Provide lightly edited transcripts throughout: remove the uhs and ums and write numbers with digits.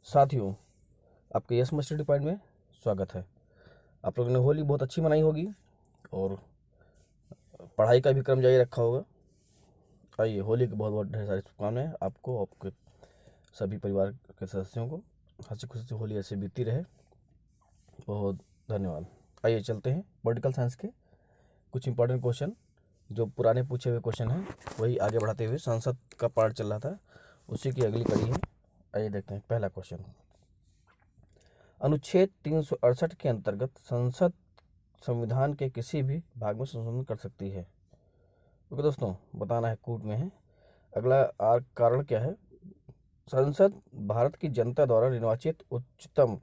साथियों, आपके yes मस्टडी point में स्वागत है। आप लोगों ने होली बहुत अच्छी मनाई होगी और पढ़ाई का भी क्रम जारी रखा होगा। आइए, होली की बहुत बहुत ढेर सारी शुभकामनाएं आपको, आपके सभी परिवार के सदस्यों को। हंसी खुशी से होली ऐसे बीती रहे। बहुत धन्यवाद। आइए चलते हैं पॉलिटिकल साइंस के कुछ इंपॉर्टेंट क्वेश्चन जो पुराने पूछे हुए क्वेश्चन हैं वही आगे बढ़ाते हुए संसद का पार्ट चल रहा था, उसी की अगली कड़ी है। आइए देखते हैं पहला क्वेश्चन। अनुच्छेद 368 के अंतर्गत संसद संविधान के किसी भी भाग में संशोधन कर सकती है। ओके दोस्तों, बताना है कूट में है। अगला कारण क्या है? संसद भारत की जनता द्वारा निर्वाचित उच्चतम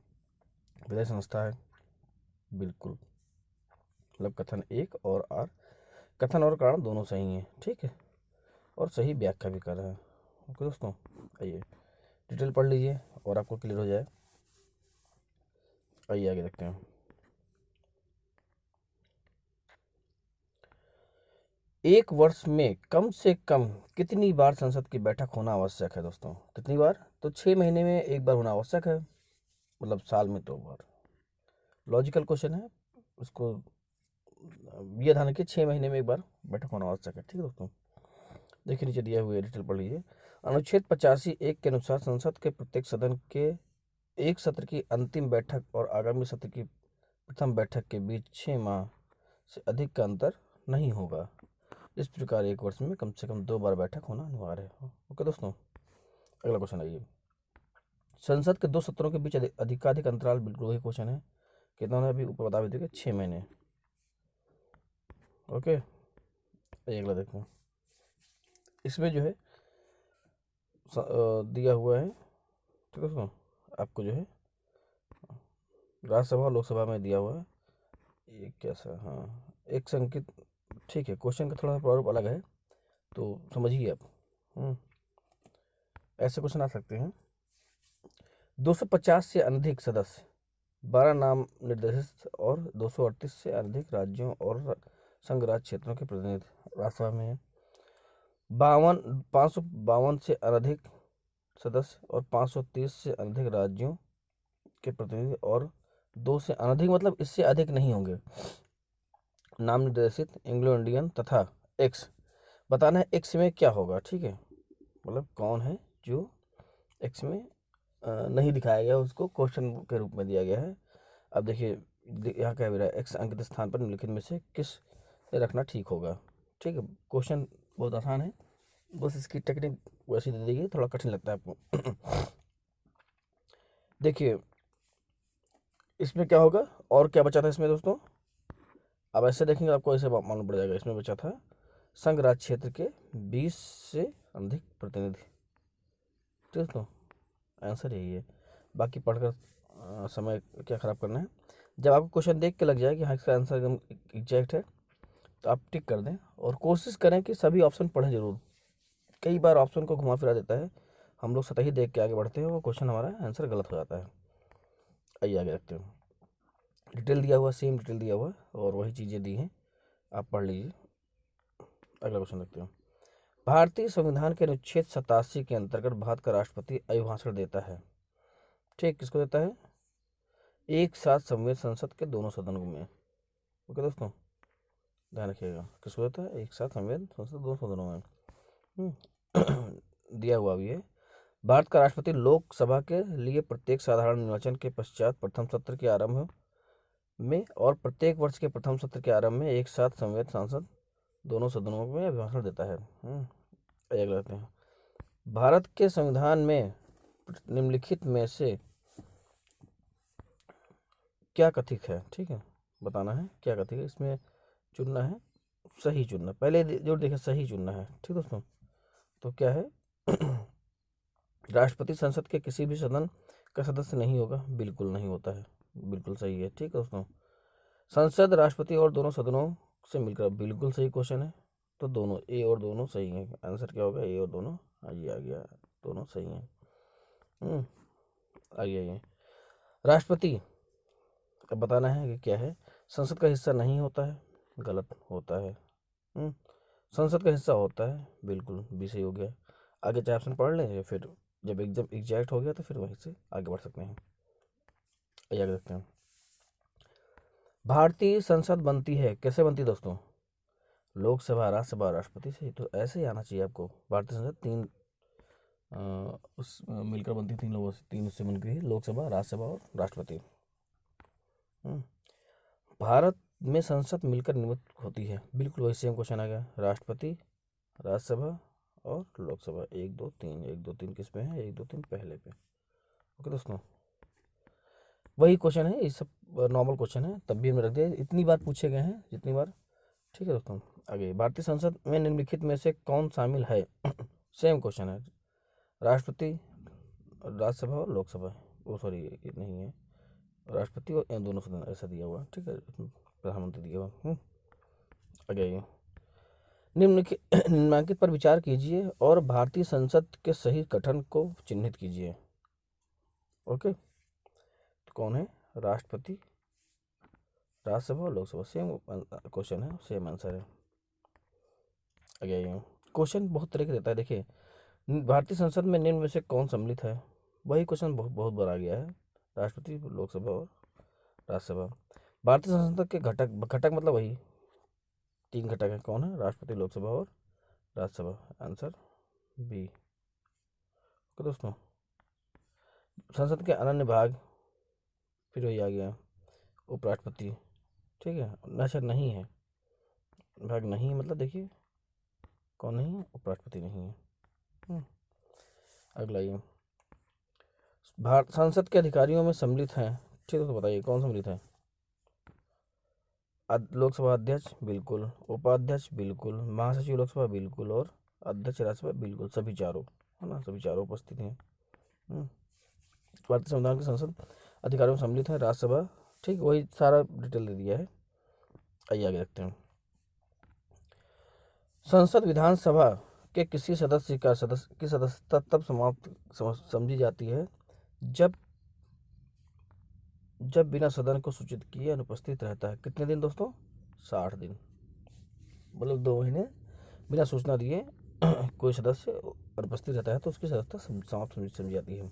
विधायी संस्था है। बिल्कुल, मतलब कथन एक और आर, कथन और कारण दोनों सही हैं, ठीक है, और सही व्याख्या भी कर रहे हैं। ओके दोस्तों, आइए डिटेल पढ़ लीजिए और आपको क्लियर हो जाए। आइए आगे देखते हैं। एक वर्ष में कम से कम कितनी बार संसद की बैठक होना आवश्यक है दोस्तों? कितनी बार? तो 6 महीने में एक बार होना आवश्यक है, मतलब साल में 2 बार। लॉजिकल क्वेश्चन है, उसको ये ध्यान रखिए, 6 महीने में एक बार बैठक होना आवश्यक है। ठीक है दोस्तों, देखिए नीचे दिया हुआ डिटेल पढ़ लीजिए। अनुच्छेद 85(1) के अनुसार संसद के प्रत्येक सदन के एक सत्र की अंतिम बैठक और आगामी सत्र की प्रथम बैठक के बीच 6 माह से अधिक का अंतर नहीं होगा। इस प्रकार एक वर्ष में कम से कम 2 बार बैठक होना अनिवार्य है। ओके दोस्तों, अगला क्वेश्चन आइए। संसद के 2 सत्रों के बीच अधिकाधिक अंतराल, बिल्कुल वही क्वेश्चन है। कितना है अभी ऊपर बता भी देंगे, 6 महीने। ओके, अगला देखते हैं। इसमें जो है दिया हुआ है, ठीक है दोस्तों, आपको जो है राज्यसभा लोकसभा में दिया हुआ है। ये कैसा, हाँ एक संकेत, ठीक है, क्वेश्चन का थोड़ा प्रारूप अलग है तो समझिए आप। ऐसे क्वेश्चन आ सकते हैं। 250 से अधिक सदस्य, 12 नाम निर्देशित और 238 से अधिक राज्यों और संघ राज्य क्षेत्रों के प्रतिनिधि राज्यसभा में है। 552 से अधिक सदस्य और 530 से अधिक राज्यों के प्रतिनिधि और 2 से अधिक, मतलब इससे अधिक नहीं होंगे, नाम निर्देशित एंग्लो इंडियन तथा एक्स। बताना है एक्स में क्या होगा, ठीक है, मतलब कौन है जो एक्स में नहीं दिखाया गया, उसको क्वेश्चन के रूप में दिया गया है। अब देखिए यहाँ क्या है, एक्स अंकित स्थान पर निम्नलिखित में से किस रखना ठीक होगा। ठीक है, क्वेश्चन बहुत आसान है, बस इसकी टेक्निक वैसी दे देगी, थोड़ा कठिन लगता है आपको। देखिए इसमें क्या होगा और क्या बचा था इसमें दोस्तों? अब ऐसे देखेंगे आपको ऐसे मालूम पड़ जाएगा। इसमें बचा था संघ राज्य क्षेत्र के 20 से अधिक प्रतिनिधि। ठीक दोस्तों, आंसर यही है। बाकी पढ़कर समय क्या ख़राब करना है। जब आपको क्वेश्चन देख के लग जाए कि हाँ इसका आंसर एकदम एग्जैक्ट है तो आप टिक कर दें और कोशिश करें कि सभी ऑप्शन पढ़ें जरूर। कई बार ऑप्शन को घुमा फिरा देता है, हम लोग सतही देख के आगे बढ़ते हैं, वो क्वेश्चन हमारा आंसर गलत हो जाता है। आइए आगे रखते हैं। डिटेल दिया हुआ, सेम डिटेल दिया हुआ और वही चीज़ें दी हैं, आप पढ़ लीजिए। अगला क्वेश्चन रखते हैं। भारतीय संविधान के अनुच्छेद 87 के अंतर्गत भारत का राष्ट्रपति अभिभाषण देता है। ठीक, किसको देता है? एक साथ संविधान संसद के दोनों सदनों में। ओके दोस्तों, ध्यान रखिएगा, किसको देता है? एक साथ संविधान संसद दोनों सदनों में। दिया हुआ भी है। भारत का राष्ट्रपति लोकसभा के लिए प्रत्येक साधारण निर्वाचन के पश्चात प्रथम सत्र के आरंभ में और प्रत्येक वर्ष के प्रथम सत्र के आरंभ में एक साथ संविधान सांसद दोनों सदनों में अभिभाषण देता है। अगला लेते हैं। भारत के संविधान में निम्नलिखित में से क्या कथित है? ठीक है, बताना है क्या कथित है। इसमें चुनना है, सही चुनना, पहले जो देखे सही चुनना है। ठीक दोस्तों, तो क्या है? राष्ट्रपति संसद के किसी भी सदन का सदस्य नहीं होगा, बिल्कुल नहीं होता है, बिल्कुल सही है। ठीक है दोस्तों, संसद राष्ट्रपति और दोनों सदनों से मिलकर, बिल्कुल सही क्वेश्चन है। तो दोनों ए और दोनों सही है, आंसर क्या होगा? ए और दोनों। आइए आ गया, दोनों सही हैं। आइए आइए, राष्ट्रपति अब बताना है कि क्या है। संसद का हिस्सा नहीं होता है, गलत होता है। संसद का हिस्सा होता है, बिल्कुल भी सही हो गया। आगे चाहे ऑप्शन पढ़ लें या फिर जब एकदम एग्जैक्ट हो गया तो फिर वहीं से आगे बढ़ सकते हैं। आइए आगे देखते हैं। भारतीय संसद बनती है कैसे बनती है दोस्तों? लोकसभा, राज्यसभा, राष्ट्रपति से। तो ऐसे ही आना चाहिए आपको। भारतीय संसद तीन मिलकर बनती है, तीन लोगों से, तीन उससे मिलकर ही लोकसभा, राज्यसभा और राष्ट्रपति। हम्म, भारत में संसद मिलकर निर्मित होती है, बिल्कुल वही सेम क्वेश्चन आ गया। राष्ट्रपति, राज्यसभा और लोकसभा, एक दो तीन, एक दो तीन किस पे है, एक दो तीन पहले पे। ओके दोस्तों, वही क्वेश्चन है, ये सब नॉर्मल क्वेश्चन है, तब भी हमने रख दिया, इतनी बार पूछे गए हैं जितनी बार। ठीक है दोस्तों, आगे। भारतीय संसद में निम्नलिखित में से कौन शामिल है? सेम क्वेश्चन है। राष्ट्रपति, राज्यसभा और लोकसभा। वो सॉरी, ये नहीं है, राष्ट्रपति और दोनों सदन ऐसा दिया हुआ। ठीक है, प्रधानमंत्री दिया हुआ। आगे आइए। निम्नलिखित पर विचार कीजिए और भारतीय संसद के सही गठन को चिन्हित कीजिए। ओके, तो कौन है? राष्ट्रपति, राज्यसभा और लोकसभा। सेम क्वेश्चन है, सेम आंसर है। आगे आइए। क्वेश्चन बहुत तरह के देता है, देखिए। भारतीय संसद में निम्न में से कौन सम्मिलित है? वही क्वेश्चन बहुत बहुत बार आ गया है। राष्ट्रपति, लोकसभा और राज्यसभा। भारतीय संसद के घटक, घटक मतलब वही तीन घटक हैं, कौन है? राष्ट्रपति, लोकसभा और राज्यसभा। Answer B. ओके दोस्तों, संसद के अनन्य भाग, फिर वही आ गया, उपराष्ट्रपति। ठीक है, अच्छा नहीं है, भाग नहीं मतलब देखिए कौन नहीं है, उपराष्ट्रपति नहीं है। अगला ये, भारत संसद के अधिकारियों में सम्मिलित हैं। ठीक है, तो बताइए कौन सम्मिलित है? लोकसभा अध्यक्ष बिल्कुल, उपाध्यक्ष बिल्कुल, महासचिव लोकसभा बिल्कुल और अध्यक्ष राज्यसभा बिल्कुल, सभी चारों, है ना, सभी चारों उपस्थित हैं। भारतीय संविधान के संसद अधिकारियों में सम्मिलित है राज्यसभा। ठीक, वही सारा डिटेल दे दिया है। आइए आगे रखते हैं। संसद विधानसभा के किसी सदस्य की सदस्यता तब समाप्त समझी जाती है जब बिना सदन को सूचित किए अनुपस्थित रहता है। कितने दिन दोस्तों? 60 दिन, मतलब 2 महीने बिना सूचना दिए कोई सदस्य अनुपस्थित रहता है तो उसकी सदस्यता समाप्त समझी जाती है।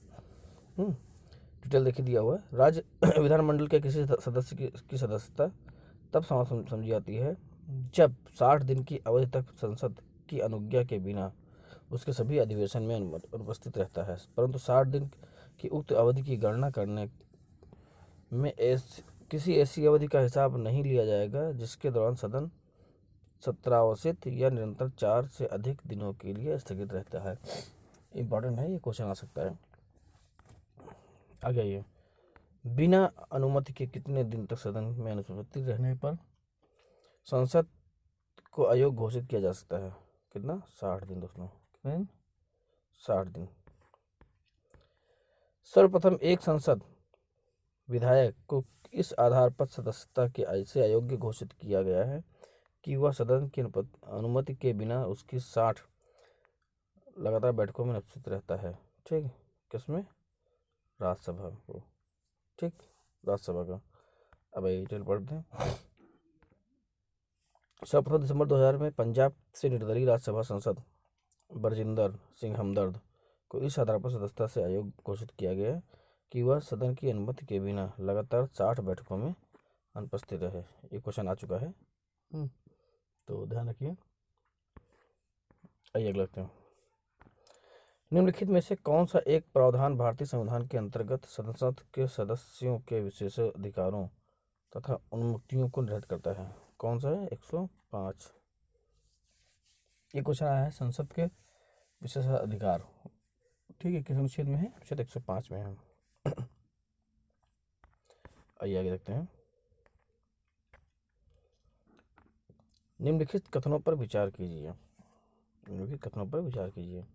डिटेल देखिए दिया हुआ है। राज्य विधानमंडल के किसी सदस्य की सदस्यता तब समाप्त समझी जाती है जब 60 दिन की अवधि तक संसद की अनुज्ञा के बिना उसके सभी अधिवेशन में अनुपस्थित रहता है, परंतु 60 दिन की उक्त अवधि की गणना करने में किसी ऐसी अवधि का हिसाब नहीं लिया जाएगा जिसके दौरान सदन सत्रावसित या निरंतर 4 से अधिक दिनों के लिए स्थगित रहता है। इंपॉर्टेंट है, ये क्वेश्चन आ सकता है। आगे आइए। बिना अनुमति के कितने दिन तक सदन में अनुपस्थित रहने पर संसद को अयोग्य घोषित किया जा सकता है? कितना? 60 दिन दोस्तों। कितने दिन? 60 दिन। सर्वप्रथम एक संसद विधायक को इस आधार पर सदस्यता के ऐसे अयोग्य घोषित किया गया है कि वह सदन की अनुमति के बिना उसकी 60 लगातार बैठकों में उपस्थित रहता है। ठीक, किसमें? राज्यसभा को। ठीक, राज्यसभा का। अब डिटेल पढ़ते हैं। सर्वप्रथम दिसंबर 2000 में पंजाब से निर्दलीय राज्यसभा सांसद बरजिंदर सिंह हमदर्द को इस आधार पर सदस्यता से अयोग्य घोषित किया गया है कि वह सदन की अनुमति के बिना लगातार 60 बैठकों में अनुपस्थित रहे। ये क्वेश्चन आ चुका है, तो ध्यान रखिए। आइए अगला देखते हैं। निम्नलिखित में से कौन सा एक प्रावधान भारतीय संविधान के अंतर्गत संसद के सदस्यों के विशेषाधिकारों तथा उन्मुक्तियों को निर्धारित करता है? कौन सा है? 105। ये क्वेश्चन आया है, संसद के विशेषाधिकार। ठीक है, किस अनुच्छेद में है? अनुच्छेद 105 में है। आइए आगे देखते हैं। निम्नलिखित कथनों पर विचार कीजिए। निम्नलिखित कथनों पर विचार कीजिए।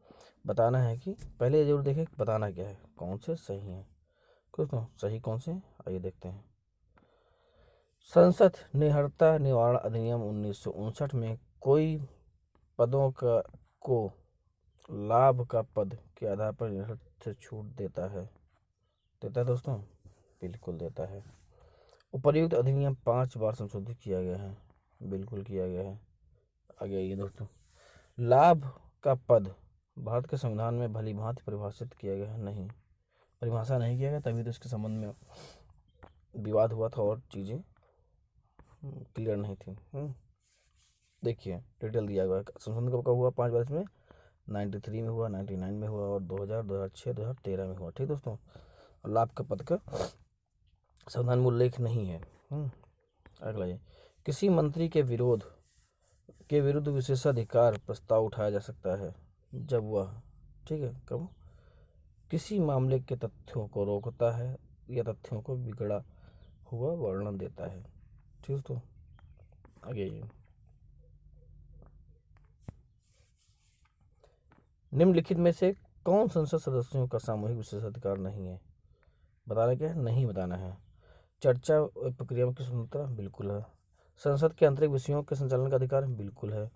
बताना है कि पहले ये जरूर देखें बताना क्या है, कौन से सही हैं। दोस्तों सही कौन से? आइए देखते हैं। संसद निहरता निवारण अधिनियम 1959 में कोई पदों को लाभ का पद के आधार पर निहर से छूट देता है दोस्तों? बिल्कुल देता है। उपर्युक्त अधिनियम 5 बार संशोधित किया गया है, बिल्कुल किया गया है। आगे आइए दोस्तों। लाभ का पद भारत के संविधान में भली भांति परिभाषित किया गया है? नहीं, परिभाषा नहीं किया गया, तभी तो इसके संबंध में विवाद हुआ था और चीज़ें क्लियर नहीं थी। देखिए डिटेल दिया हुआ है। संशोधन कब का हुआ? 5 वर्ष में, 93 में हुआ, 99 में हुआ और 2000, 2006, 2013 में हुआ। ठीक दोस्तों, लाभ का पद का संविधान में उल्लेख नहीं है। अगला ये, किसी मंत्री के विरुद्ध विशेषाधिकार प्रस्ताव उठाया जा सकता है जब वह, ठीक है, कब किसी मामले के तथ्यों को रोकता है या तथ्यों को बिगड़ा हुआ वर्णन देता है। ठीक दोस्तों, आगे ये, निम्नलिखित में से कौन संसद सदस्यों का सामूहिक विशेषाधिकार नहीं है? बताना क्या है? नहीं बताना है। चर्चा प्रक्रिया की स्वतंत्रता बिल्कुल है। संसद के आंतरिक विषयों के संचालन का अधिकार बिल्कुल है।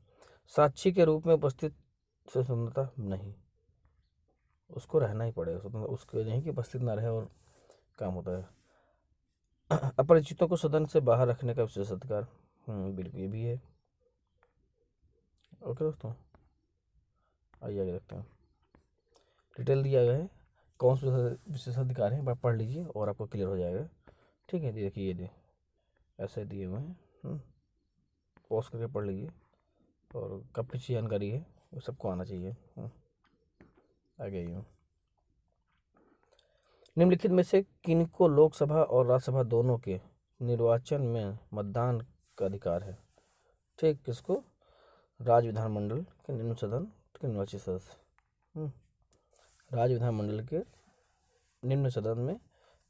साक्षी के रूप में उपस्थित से स्वतंत्रता नहीं, उसको रहना ही पड़ेगा स्वतंत्र, उसके नहीं कि उपस्थित ना रहे और काम होता है। अपरिचितों को सदन से बाहर रखने का विशेष अधिकार बिल्कुल ये भी है। ओके दोस्तों, आइए आगे देखते हैं। डिटेल दिया गया है कौन से विशेषाधिकार है, पढ़ लीजिए और आपको क्लियर हो जाएगा। ठीक है, देखिए ये ऐसे दिए हुए हैं, पॉज करके पढ़ लीजिए और काफ़ी अच्छी जानकारी है, वो सबको आना चाहिए। आगे आइए, निम्नलिखित में से किनको लोकसभा और राज्यसभा दोनों के निर्वाचन में मतदान का अधिकार है? ठीक, किसको? राज्य विधानमंडल के निम्न सदन के निर्वाचित सदस्य, राज्य विधानमंडल के निम्न सदन में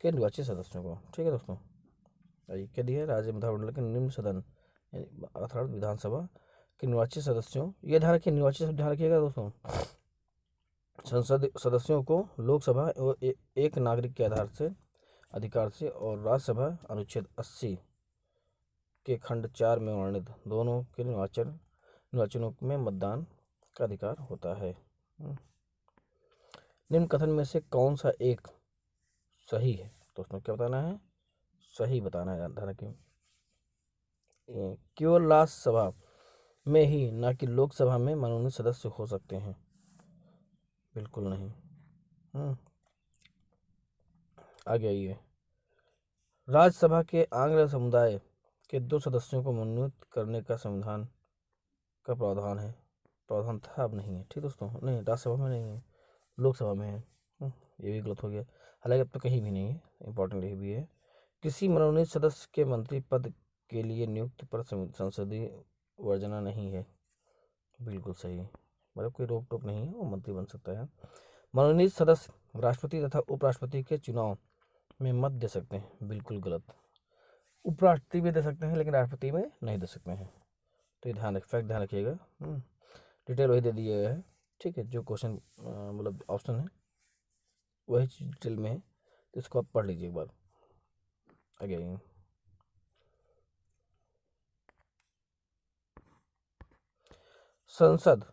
के निर्वाचित सदस्यों को। ठीक है दोस्तों, क्या दिया है? राज्य विधानमंडल के निम्न सदन अर्थात विधानसभा के निर्वाचित सदस्यों, ये ध्यान रखिए, निर्वाचित शब्द ध्यान रखिएगा दोस्तों। संसद सदस्यों को लोकसभा एक नागरिक के आधार से अधिकार से और राज्यसभा अनुच्छेद 80 के खंड 4 में वर्णित दोनों के निर्वाचनों में मतदान का अधिकार होता है। निम्न कथन में से कौन सा एक सही है? दोस्तों क्या बताना है? सही बताना है। ध्यान रखिए, केवल राज्यसभा में ही, ना कि लोकसभा में मनोनीत सदस्य हो सकते हैं? बिल्कुल नहीं। आगे आइए, राज्यसभा के आंग्ल समुदाय के 2 सदस्यों को मनोनीत करने का संविधान का प्रावधान है? प्रावधान था, अब नहीं है। ठीक दोस्तों, नहीं, राज्यसभा में नहीं है, लोकसभा में है। ये भी गलत हो गया, हालांकि अब तो कहीं भी नहीं है, इंपॉर्टेंट ये भी है। किसी मनोनीत सदस्य के मंत्री पद के लिए नियुक्ति पर संसदीय वर्जना नहीं है? बिल्कुल सही, मतलब कोई रोक टोक नहीं है, वो मंत्री बन सकता है। मनोनीत सदस्य राष्ट्रपति तथा उपराष्ट्रपति के चुनाव में मत दे सकते हैं? बिल्कुल गलत, उपराष्ट्रपति में दे सकते हैं लेकिन राष्ट्रपति में नहीं दे सकते हैं। तो ये फैक्ट ध्यान रखिएगा। डिटेल वही दे दिए गए है। ठीक है, जो क्वेश्चन मतलब ऑप्शन है वही चीज डिटेल में है, तो इसको आप पढ़ लीजिए एक बार। आगे आइए, संसद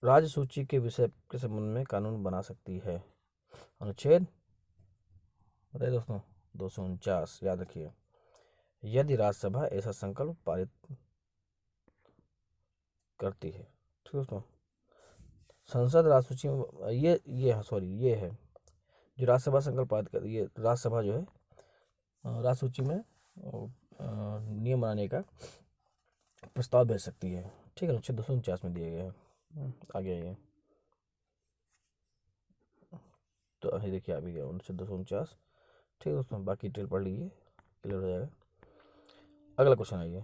राज्य सूची के विषय के संबंध में कानून बना सकती है? अनुच्छेद बताइए दोस्तों, 249 याद रखिए। यदि राज्यसभा ऐसा संकल्प पारित करती है। ठीक दोस्तों, संसद राज्य सूची में ये है जो राज्यसभा संकल्प पारित कर, ये राज्यसभा जो है राज्य सूची में नियम बनाने का प्रस्ताव भेज सकती है। ठीक है, अनुच्छेद 249 में दिए गए हैं। आगे आइए, तो अभी देखिए अभी गया अनुच्छेद 249। ठीक है दोस्तों, बाकी डिटेल पढ़ लीजिए, क्लियर हो जाएगा। अगला क्वेश्चन आइए,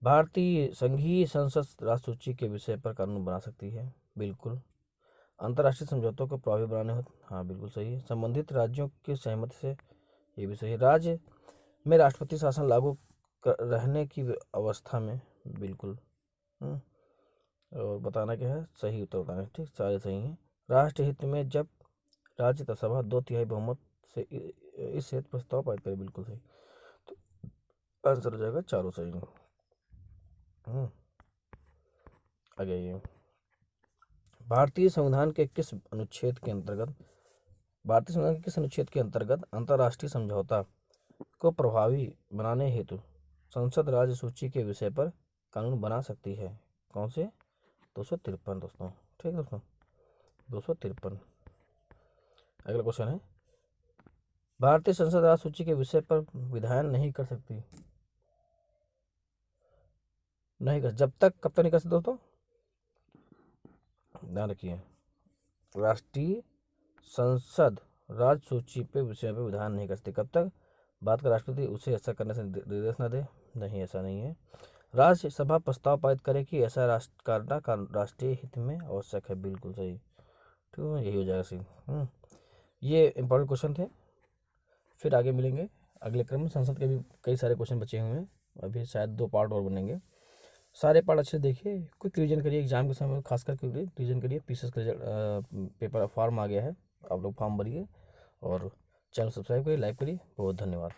भारतीय संघीय संसद राज्य सूची के विषय पर कानून बना सकती है? बिल्कुल। अंतर्राष्ट्रीय समझौतों को प्रभावी बनाने हो? हाँ बिल्कुल सही है। संबंधित राज्यों की सहमति से? ये भी सही है। राज्य में राष्ट्रपति शासन लागू रहने की अवस्था में? बिल्कुल। और बताना क्या है? सही उत्तर बताना है। ठीक, सारे सही हैं। राष्ट्र हित में जब राज्यसभा 2/3 बहुमत से इस हेतु प्रस्ताव पारित करे? बिल्कुल सही, तो आंसर हो जाएगा चारों सही। आगे आइए, भारतीय संविधान के किस अनुच्छेद के अंतर्गत अंतर्राष्ट्रीय समझौता को प्रभावी बनाने हेतु संसद राज्य सूची के विषय पर कानून बना सकती है? कौन से? 253 दोस्तों। ठीक है दोस्तों, 253। अगला क्वेश्चन है, भारतीय संसद राज्य सूची के विषय पर विधायन नहीं कर सकती। नहीं कर, जब तक, कब तक नहीं कर सकते दोस्तों, ध्यान रखिए, राष्ट्रीय संसद राज्य सूची पे विषय पे विधान नहीं कर सकती। कब तक? बात का राष्ट्रपति उसे ऐसा करने से निर्देश न दे। नहीं, ऐसा नहीं है। राज्यसभा प्रस्ताव पारित करे कि ऐसा राष्ट्र करना राष्ट्रीय हित में आवश्यक है। बिल्कुल सही, ठीक है, यही हो जाएगा सही। ये इंपॉर्टेंट क्वेश्चन थे। फिर आगे मिलेंगे अगले क्रम में। संसद के भी कई सारे क्वेश्चन बचे हुए हैं, अभी शायद 2 पार्ट और बनेंगे। सारे पार्ट अच्छे से देखिए, क्विक रिवीजन करिए एग्जाम के समय, खास करके रिवीजन करिए। पीसीएस का पेपर फॉर्म आ गया है, आप लोग फॉर्म भरिए और चैनल सब्सक्राइब करिए, लाइक करिए। बहुत धन्यवाद।